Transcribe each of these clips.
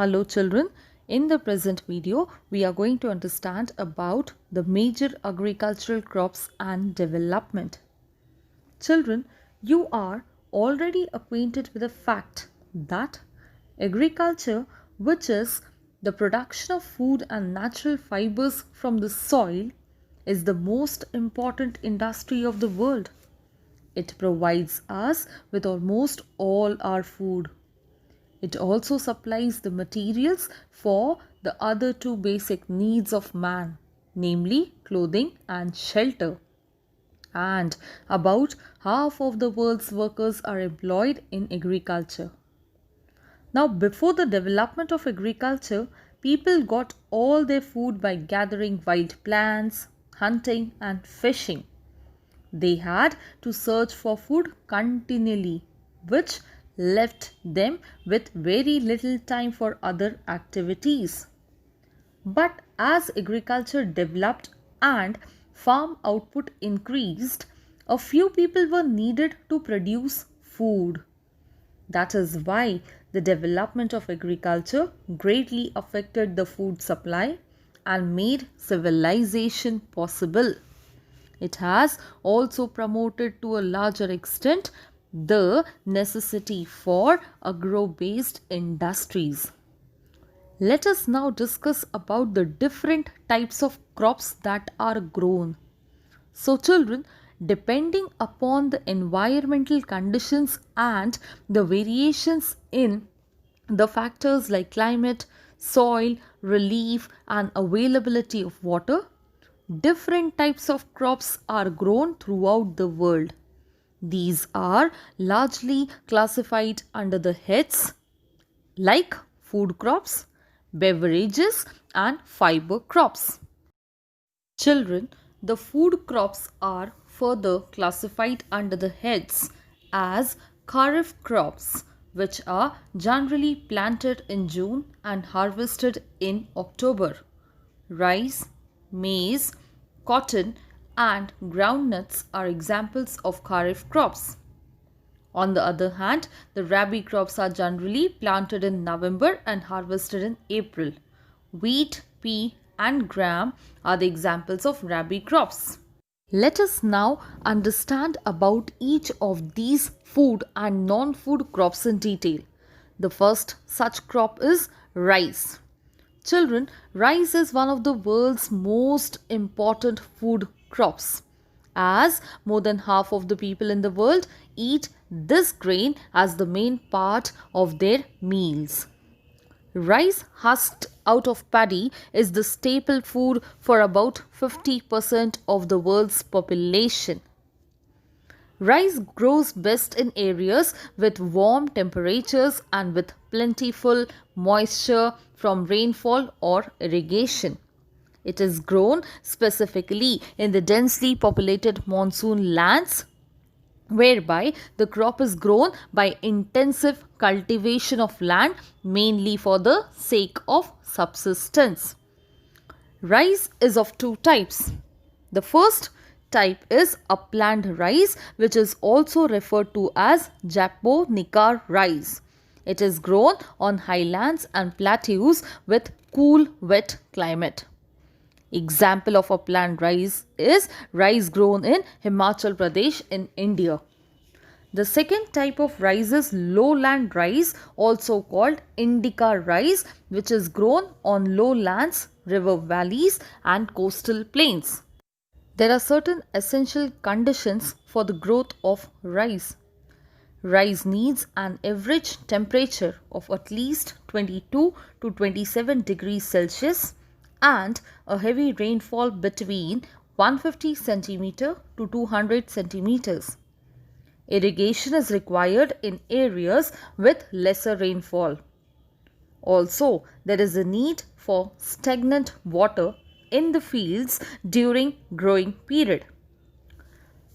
Hello children, in the present video we are going to understand about the major agricultural crops and development. Children, you are already acquainted with the fact that agriculture, which is the production of food and natural fibers from the soil, is the most important industry of the world. It provides us with almost all our food. It also supplies the materials for the other two basic needs of man, namely clothing and shelter. And about half of the world's workers are employed in agriculture. Now, before the development of agriculture, people got all their food by gathering wild plants, hunting, and fishing. They had to search for food continually, which left them with very little time for other activities. But as agriculture developed and farm output increased, a few people were needed to produce food. That is why the development of agriculture greatly affected the food supply and made civilization possible. It has also promoted to a larger extent the necessity for agro-based industries. Let us now discuss about the different types of crops that are grown. So children, depending upon the environmental conditions and the variations in the factors like climate, soil, relief and availability of water, different types of crops are grown throughout the world. These are largely classified under the heads like food crops, beverages and fiber crops. Children, the food crops are further classified under the heads as kharif crops, which are generally planted in June and harvested in October. Rice, maize, cotton and groundnuts are examples of kharif crops. On the other hand, the rabi crops are generally planted in November and harvested in April. Wheat, pea and gram are the examples of rabi crops. Let us now understand about each of these food and non-food crops in detail. The first such crop is rice. Children, rice is one of the world's most important food crops, as more than half of the people in the world eat this grain as the main part of their meals. Rice husked out of paddy is the staple food for about 50% of the world's population. Rice grows best in areas with warm temperatures and with plentiful moisture from rainfall or irrigation. It is grown specifically in the densely populated monsoon lands, whereby the crop is grown by intensive cultivation of land mainly for the sake of subsistence. Rice is of two types. The first type is upland rice, which is also referred to as Japonica rice. It is grown on highlands and plateaus with cool, wet climate. Example of upland rice is rice grown in Himachal Pradesh in India. The second type of rice is lowland rice, also called indica rice, which is grown on lowlands, river valleys and coastal plains. There are certain essential conditions for the growth of rice. Rice needs an average temperature of at least 22 to 27 degrees Celsius and a heavy rainfall between 150 centimeter to 200 centimeters. Irrigation is required in areas with lesser rainfall. Also, there is a need for stagnant water in the fields during growing period.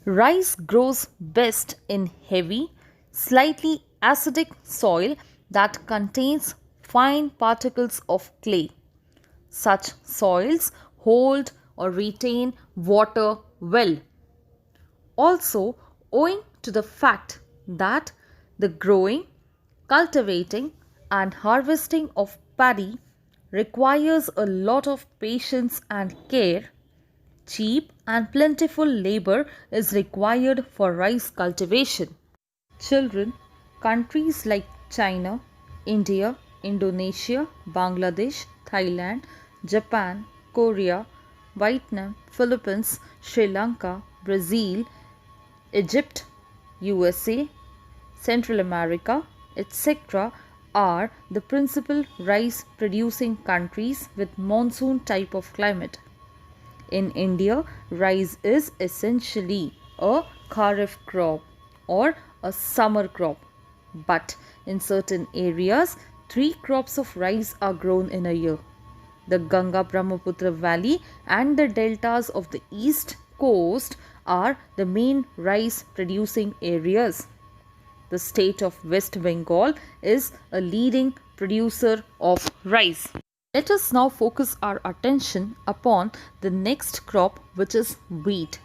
Rice grows best in heavy, slightly acidic soil that contains fine particles of clay. Such soils hold or retain water well. Also, owing to the fact that the growing, cultivating and harvesting of paddy requires a lot of patience and care. Cheap and plentiful labor is required for rice cultivation. Children, countries like China, India, Indonesia, Bangladesh, Thailand, Japan, Korea, Vietnam, Philippines, Sri Lanka, Brazil, Egypt, USA, Central America, etc. are the principal rice producing countries with monsoon type of climate. In India, rice is essentially a kharif crop or a summer crop. But in certain areas, 3 crops of rice are grown in a year. The Ganga Brahmaputra Valley and the deltas of the east coast are the main rice producing areas. The state of West Bengal is a leading producer of rice. Let us now focus our attention upon the next crop, which is wheat.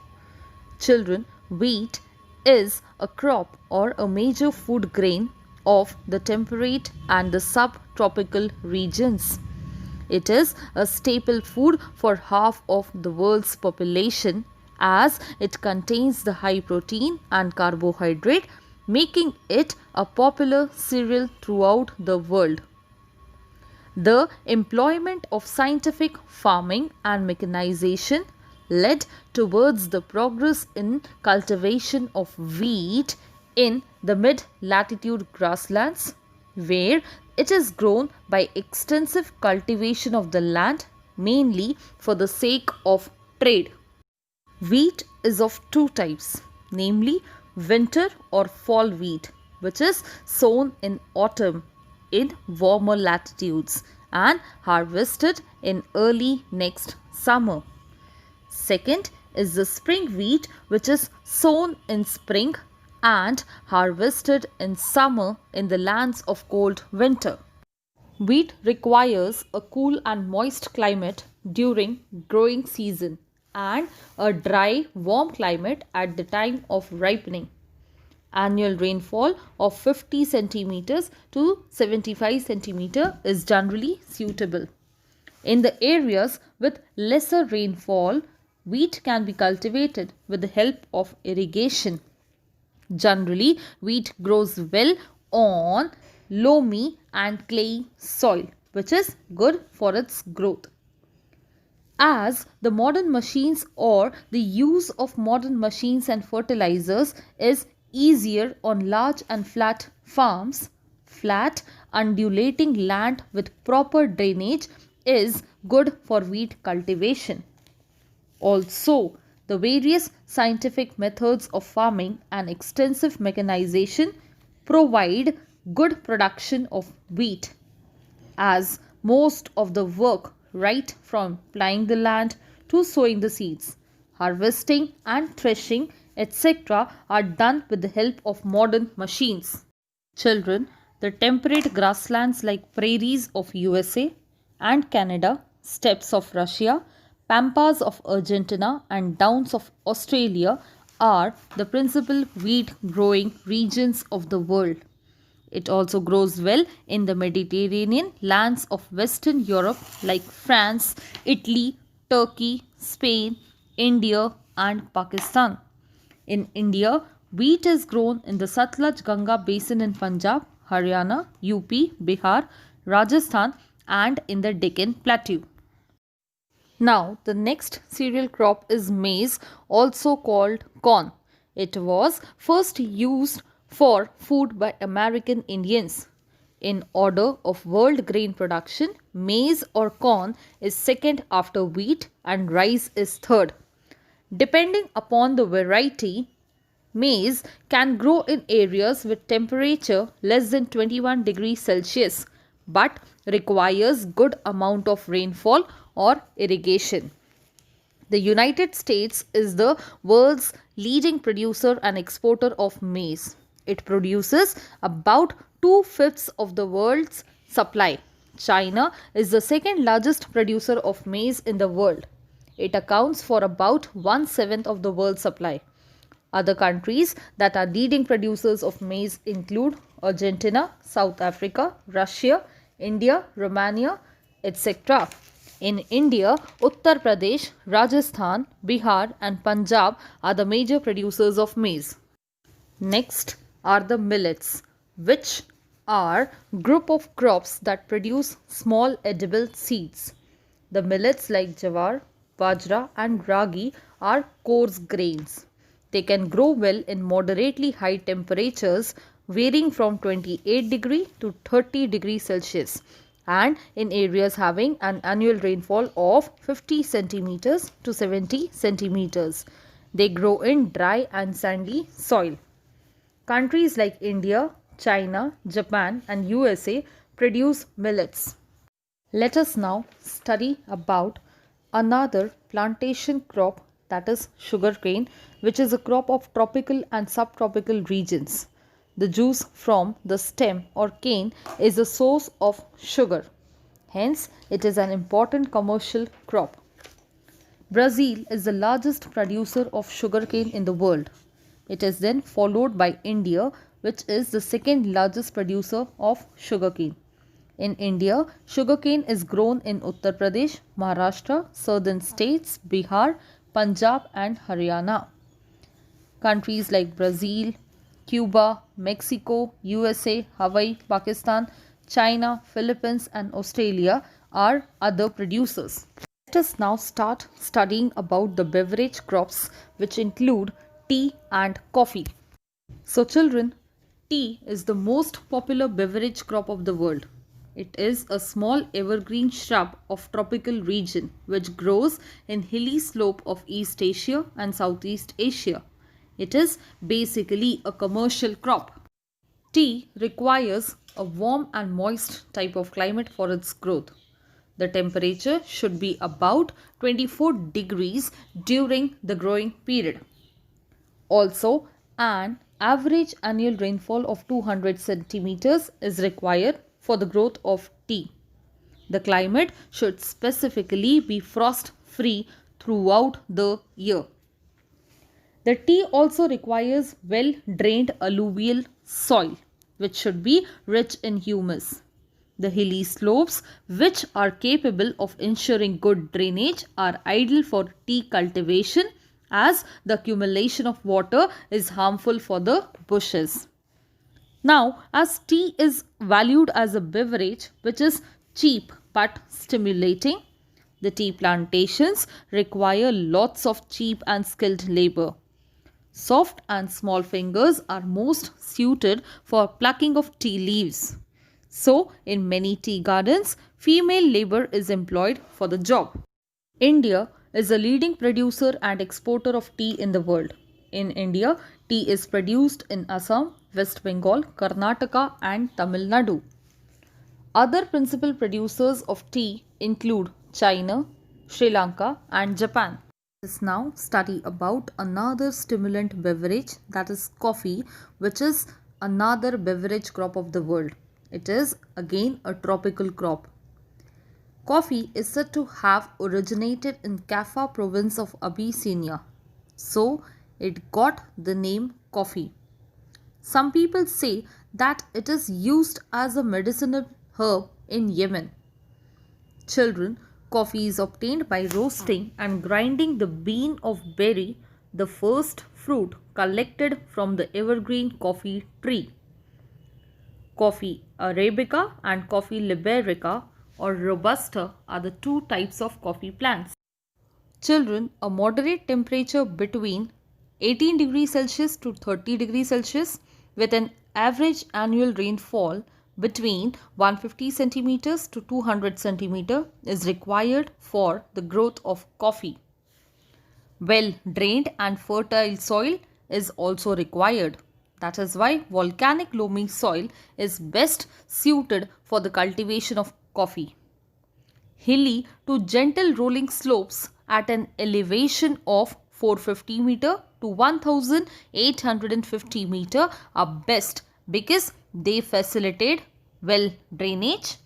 Children, wheat is a crop or a major food grain of the temperate and the subtropical regions. It is a staple food for half of the world's population as it contains the high protein and carbohydrate, making it a popular cereal throughout the world. The employment of scientific farming and mechanization led towards the progress in cultivation of wheat in the mid-latitude grasslands, where it is grown by extensive cultivation of the land, mainly for the sake of trade. Wheat is of two types, namely winter or fall wheat, which is sown in autumn in warmer latitudes and harvested in early next summer. Second is the spring wheat, which is sown in spring and harvested in summer in the lands of cold winter. Wheat requires a cool and moist climate during growing season and a dry, warm climate at the time of ripening. Annual rainfall of 50 centimeters to 75 centimeter is generally suitable. In the areas with lesser rainfall, wheat can be cultivated with the help of irrigation. Generally, wheat grows well on loamy and clayey soil, which is good for its growth. As the modern machines or the use of modern machines and fertilizers is easier on large and flat farms, flat undulating land with proper drainage is good for wheat cultivation. Also, the various scientific methods of farming and extensive mechanization provide good production of wheat, as most of the work right from ploughing the land to sowing the seeds, harvesting and threshing, etc. are done with the help of modern machines. Children, the temperate grasslands like prairies of USA and Canada, steppes of Russia, pampas of Argentina and downs of Australia are the principal wheat growing regions of the world. It also grows well in the Mediterranean lands of Western Europe like France, Italy, Turkey, Spain, India and Pakistan. In India, wheat is grown in the Satluj Ganga basin in Punjab, Haryana, UP, Bihar, Rajasthan and in the Deccan Plateau. Now, the next cereal crop is maize, also called corn. It was first used for food by American Indians. In order of world grain production, maize or corn is second after wheat and rice is third. Depending upon the variety, maize can grow in areas with temperature less than 21 degrees Celsius but requires good amount of rainfall or irrigation. The United States is the world's leading producer and exporter of maize. It produces about 2/5 of the world's supply. China is the second largest producer of maize in the world. It accounts for about 1/7 of the world's supply. Other countries that are leading producers of maize include Argentina, South Africa, Russia, India, Romania, etc. In India, Uttar Pradesh, Rajasthan, Bihar and Punjab are the major producers of maize. Next are the millets, which are group of crops that produce small edible seeds. The millets like jawar, bajra and ragi are coarse grains. They can grow well in moderately high temperatures varying from 28 to 30 Celsius and in areas having an annual rainfall of 50 centimeters to 70 centimeters. They grow in dry and sandy soil. Countries like India, China, Japan and USA produce millets. Let us now study about another plantation crop, that is sugarcane, which is a crop of tropical and subtropical regions. The juice from the stem or cane is a source of sugar. Hence, it is an important commercial crop. Brazil is the largest producer of sugarcane in the world. It is then followed by India, which is the second largest producer of sugarcane. In India, sugarcane is grown in Uttar Pradesh, Maharashtra, southern states, Bihar, Punjab and Haryana. Countries like Brazil, Cuba, Mexico, USA, Hawaii, Pakistan, China, Philippines and Australia are other producers. Let us now start studying about the beverage crops, which include tea and coffee. So children, tea is the most popular beverage crop of the world. It is a small evergreen shrub of tropical region which grows in hilly slope of East Asia and Southeast Asia. It is basically a commercial crop. Tea requires a warm and moist type of climate for its growth. The temperature should be about 24 degrees during the growing period. Also, an average annual rainfall of 200 centimeters is required for the growth of tea. The climate should specifically be frost free throughout the year. The tea also requires well drained alluvial soil, which should be rich in humus. The hilly slopes, which are capable of ensuring good drainage, are ideal for tea cultivation as the accumulation of water is harmful for the bushes. Now, as tea is valued as a beverage which is cheap but stimulating, the tea plantations require lots of cheap and skilled labor. Soft and small fingers are most suited for plucking of tea leaves. So, in many tea gardens, female labor is employed for the job. India is a leading producer and exporter of tea in the world. In India, tea is produced in Assam, West Bengal, Karnataka and Tamil Nadu. Other principal producers of tea include China, Sri Lanka and Japan. Let us now study about another stimulant beverage, that is coffee, which is another beverage crop of the world. It is again a tropical crop. Coffee is said to have originated in Kaffa province of Abyssinia. So, it got the name coffee. Some people say that it is used as a medicinal herb in Yemen. Children, coffee is obtained by roasting and grinding the bean of berry, the first fruit collected from the evergreen coffee tree. Coffee arabica and coffee liberica or robusta are the two types of coffee plants. Children, a moderate temperature between 18 degrees Celsius to 30 degrees Celsius with an average annual rainfall between 150 centimeters to 200 centimeter is required for the growth of coffee. Well drained and fertile soil is also required. That is why volcanic loamy soil is best suited for the cultivation of coffee. Hilly to gentle rolling slopes at an elevation of 450 meter to 1850 meter are best because they facilitate well drainage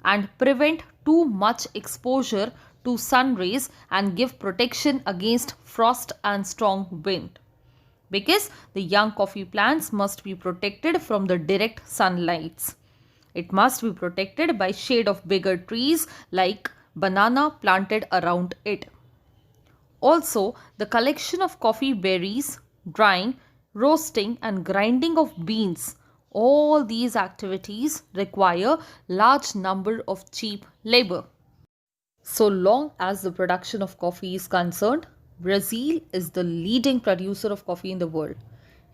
and prevent too much exposure to sun rays and give protection against frost and strong wind. Because the young coffee plants must be protected from the direct sunlights. It must be protected by shade of bigger trees like banana planted around it. Also, the collection of coffee berries, drying, roasting and grinding of beans, all these activities require large number of cheap labor. So long as the production of coffee is concerned, Brazil is the leading producer of coffee in the world.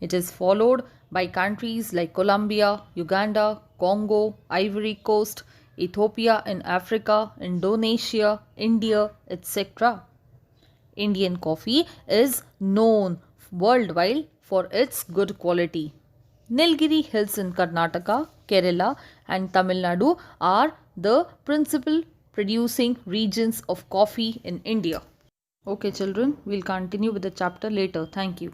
It is followed by countries like Colombia, Uganda, Congo, Ivory Coast, Ethiopia in Africa, Indonesia, India, etc. Indian coffee is known worldwide for its good quality. Nilgiri Hills in Karnataka, Kerala, and Tamil Nadu are the principal producing regions of coffee in India. Okay, children, we'll continue with the chapter later. Thank you.